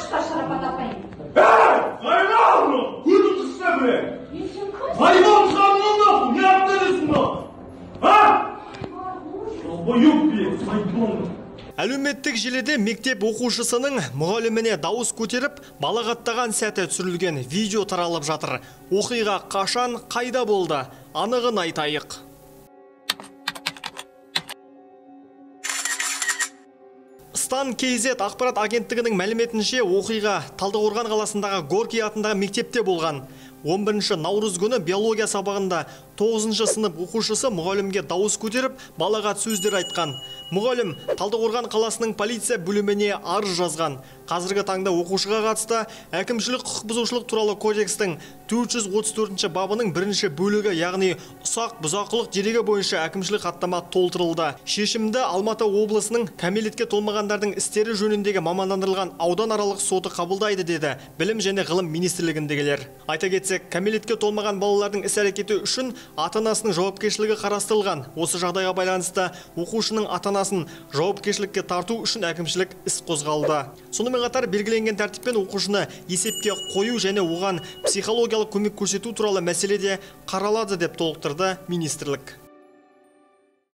Alkışlar şarapa tapayın. Sayın mı? Kuyruğu kısa bre. Hayvan kanununda ne yaptınız mı? Ha? Bu yok bir sayın. Әлеуметтік желіде мектеп оқушысының мұғаліміне дауыс көтеріп, балағаттаған сәті түсірілген видео таралып жатыр. Оқиға қашан, қайда болды? Анығын айтайық. Стан KZ ақпарат агенттігінің мәліметінше оқиға Талдықорған қаласындағы Горький атындағы мектепте болған. 11 наурыз күні биология сабағында 9 сынып оқушысы мұғалімге дауыс көтеріп, балағат сөздер айтқан. Мұғалім Талдықорған қаласының полиция бөліміне арыз жазған. Қазіргі таңда оқушыға қатысты әкімшілік құқық бұзушылық туралы кодекстің 434 бабының 1 бөлігі, яғни ұсақ бұзақылық дерегі бойынша әкімшілік хаттама толтырылды. Шешімді Алматы облысының кәмелетке толмағандардың істері жөніндегі мамандандырылған ауданаралық соты қабылдайды, деді Білім және ғылым министрлігіндегілер. Айта кетсек, кәмелетке толмаған балалардың іс-әрекеті үшін ата-анасының жауапкершілігі қарастырылған. Осы жағдайға байланысты оқушының ата-анасын жауапкершілікке тарту үшін әкімшілік іс қозғалды. Сонымен қатар белгіленген тәртіппен оқушыны есепке қою және оған психологиялық көмек көрсету туралы мәселе де қаралады, деп толықтырды министрлік.